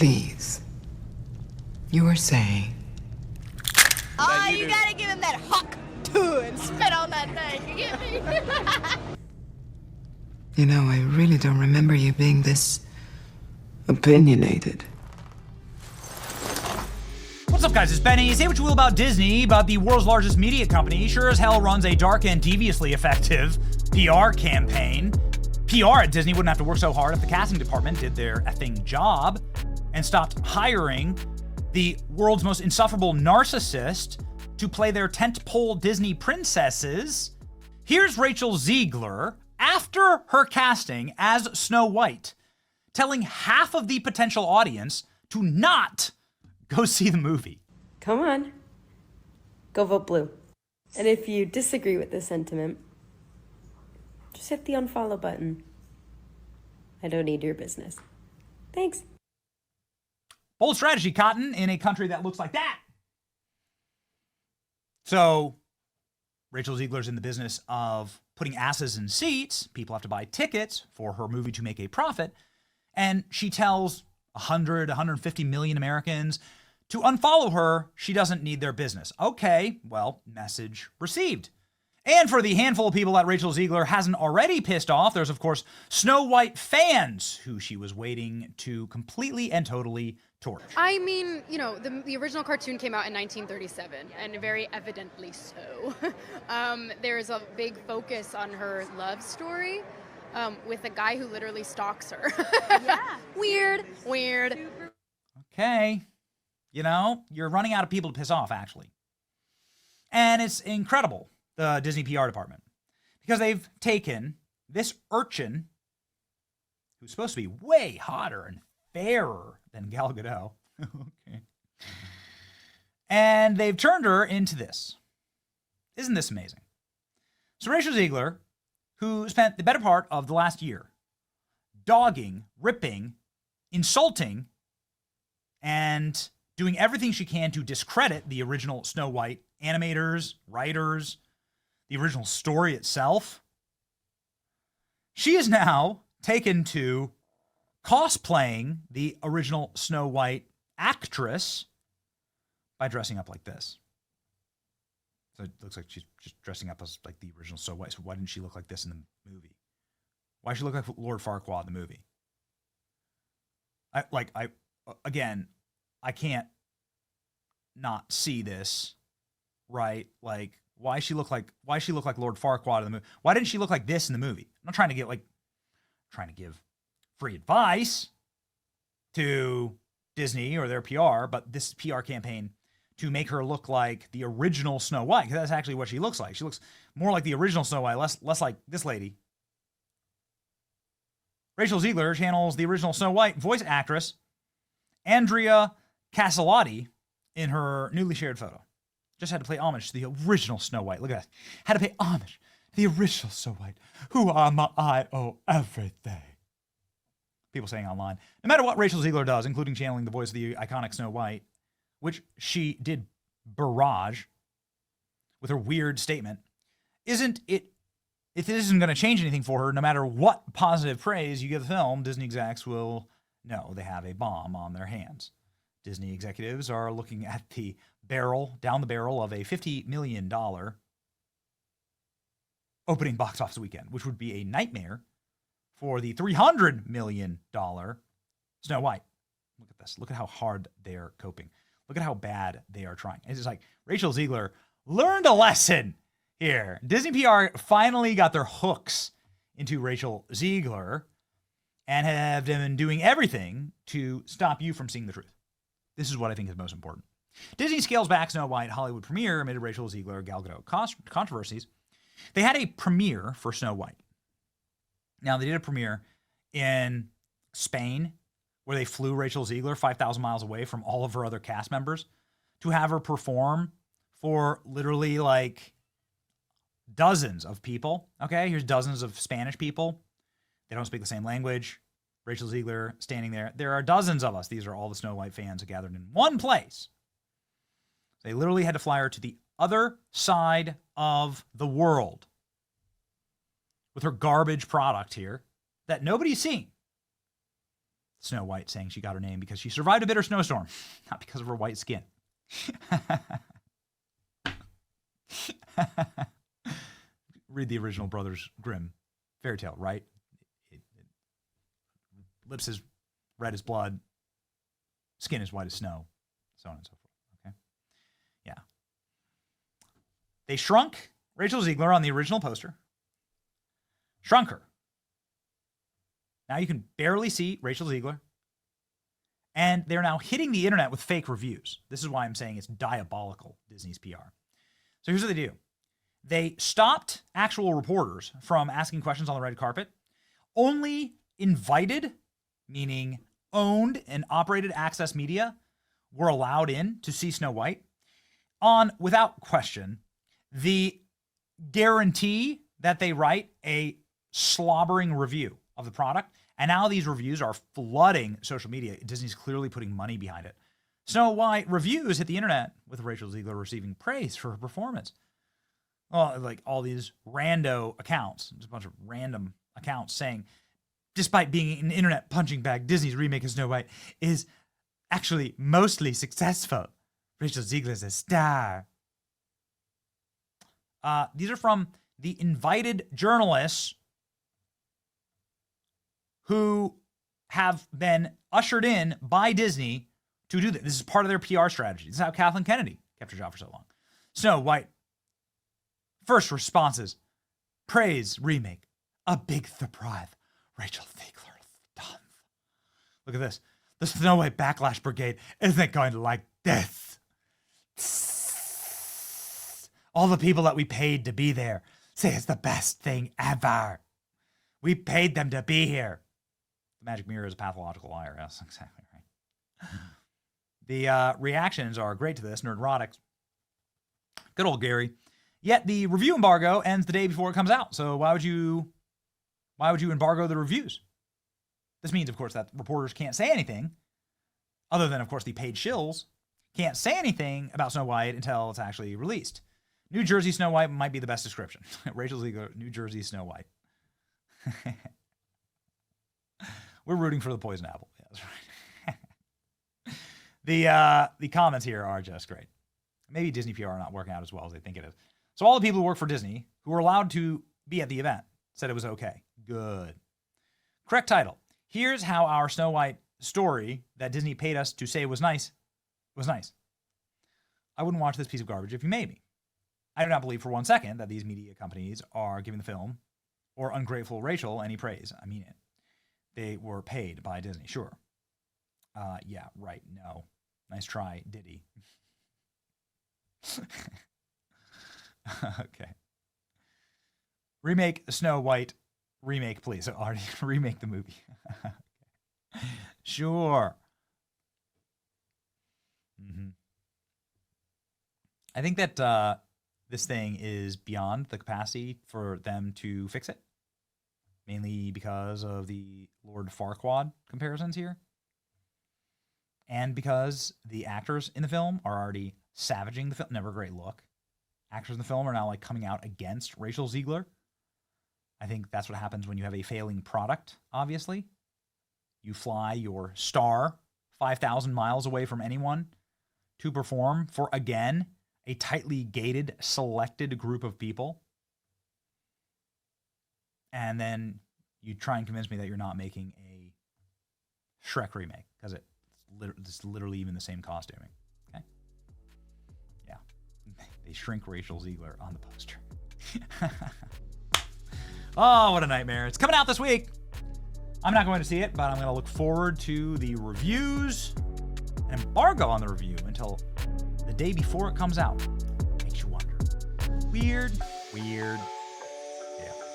Please. You were saying... Oh, you gotta give him that hawk too and spit on that thing. You get me? You know, I really don't remember you being this opinionated. What's up, guys? It's Benny. Say what you will about Disney, but the world's largest media company sure as hell runs a dark and deviously effective PR campaign. PR at Disney wouldn't have to work so hard if the casting department did their effing job and stopped hiring the world's most insufferable narcissist to play their tentpole Disney princesses. Here's Rachel Zegler after her casting as Snow White, telling half of the potential audience to not go see the movie. Come on. Go vote blue. And if you disagree with this sentiment, just hit the unfollow button. I don't need your business. Thanks. Bold strategy, Cotton, in a country that looks like that. So, Rachel Zegler's in the business of putting asses in seats. People have to buy tickets for her movie to make a profit. And she tells 100, 150 million Americans to unfollow her. She doesn't need their business. Okay, well, message received. And for the handful of people that Rachel Zegler hasn't already pissed off, there's, of course, Snow White fans who she was waiting to completely and totally torch. I mean, you know, the original cartoon came out in 1937, and very evidently so. There's a big focus on her love story with a guy who literally stalks her. Yeah. Weird. Okay. You know, you're running out of people to piss off, actually. And it's incredible, the Disney PR department, because they've taken this urchin, who's supposed to be way hotter and fairer than Gal Gadot, okay, and they've turned her into this. Isn't this amazing? So Rachel Zegler, who spent the better part of the last year dogging, ripping, insulting, and doing everything she can to discredit the original Snow White animators, writers, the original story itself, she is now taken to cosplaying the original Snow White actress by dressing up like this. So it looks like she's just dressing up as like the original Snow White. So why didn't she look like this in the movie? Why does she look like Lord Farquaad in the movie? I can't not see this, right? Like, why she look like Lord Farquaad in the movie? Why didn't she look like this in the movie? I'm not trying to give free advice to Disney or their PR, but this PR campaign to make her look like the original Snow White, because that's actually what she looks like. She looks more like the original Snow White, less like this lady. Rachel Zegler channels the original Snow White voice actress Andrea Castellotti in her newly shared photo. Just had to pay homage to the original Snow White. Look at that. Had to pay homage to the original Snow White. Who am I owe everything. People saying online, no matter what Rachel Zegler does, including channeling the voice of the iconic Snow White, which she did barrage with her weird statement, if this isn't going to change anything for her, no matter what positive praise you give the film, Disney execs will know they have a bomb on their hands. Disney executives are looking at down the barrel of a $50 million opening box office weekend, which would be a nightmare for the $300 million Snow White. Look at this. Look at how hard they're coping. Look at how bad they are trying. It's just like Rachel Zegler learned a lesson here. Disney PR finally got their hooks into Rachel Zegler and have been doing everything to stop you from seeing the truth. This is what I think is most important. Disney scales back Snow White Hollywood premiere amid Rachel Zegler Gal Gadot controversies. They had a premiere for Snow White. Now, they did a premiere in Spain where they flew Rachel Zegler 5,000 miles away from all of her other cast members to have her perform for literally like dozens of people. Okay, here's dozens of Spanish people. They don't speak the same language. Rachel Zegler standing there. There are dozens of us. These are all the Snow White fans gathered in one place. They literally had to fly her to the other side of the world with her garbage product here that nobody's seen Snow White saying she got her name because she survived a bitter snowstorm, not because of her white skin. Read the original Brothers Grimm fairy tale, right? Lips as red as blood, skin as white as snow, so on and so forth. Okay, yeah. They shrunk Rachel Zegler on the original poster. Shrunk her. Now you can barely see Rachel Zegler. And they're now hitting the internet with fake reviews. This is why I'm saying it's diabolical, Disney's PR. So here's what they do. They stopped actual reporters from asking questions on the red carpet. Only invited, meaning owned and operated access media, were allowed in to see Snow White on, without question, the guarantee that they write a slobbering review of the product. And now these reviews are flooding social media. Disney's clearly putting money behind it. Snow White reviews hit the internet with Rachel Zegler receiving praise for her performance. Well, like all these rando accounts, just a bunch of random accounts saying, despite being an internet punching bag, Disney's remake of Snow White is actually mostly successful. Rachel Zegler's a star. These are from the invited journalists who have been ushered in by Disney to do this. This is part of their PR strategy. This is how Kathleen Kennedy kept her job for so long. Snow White. First responses. Praise remake. A big surprise. Rachel Zegler done. Look at this. The Snow White Backlash Brigade isn't going to like this. All the people that we paid to be there say it's the best thing ever. We paid them to be here. The magic mirror is a pathological liar. Yes, exactly right. The reactions are great to this. Nerdrotics. Good old Gary. Yet the review embargo ends the day before it comes out. So why would you embargo the reviews? This means, of course, that reporters can't say anything, other than, of course, the paid shills can't say anything about Snow White until it's actually released. New Jersey Snow White might be the best description. Rachel Zegler, New Jersey Snow White. We're rooting for the poison apple. Yeah, that's right. The comments here are just great. Maybe Disney PR are not working out as well as they think it is. So all the people who work for Disney, who were allowed to be at the event, said it was okay. Good. Correct title. Here's how our Snow White story that Disney paid us to say was nice. I wouldn't watch this piece of garbage if you made me. I do not believe for 1 second that these media companies are giving the film or ungrateful Rachel any praise. I mean it. They were paid by Disney, sure. Yeah, right, no. Nice try, Diddy. Okay. Remake Snow White. Remake, please. Already remake the movie. Sure. Mm-hmm. I think that this thing is beyond the capacity for them to fix it. Mainly because of the Lord Farquaad comparisons here. And because the actors in the film are already savaging the film. Never a great look. Actors in the film are now like coming out against Rachel Zegler. I think that's what happens when you have a failing product, obviously. You fly your star 5,000 miles away from anyone to perform for, again, a tightly gated, selected group of people. And then you try and convince me that you're not making a Shrek remake because it's literally even the same costuming. Okay? Yeah. They shrink Rachel Zegler on the poster. Oh, what a nightmare. It's coming out this week. I'm not going to see it, but I'm going to look forward to the reviews and embargo on the review until the day before it comes out. Makes you wonder. Weird. Yeah.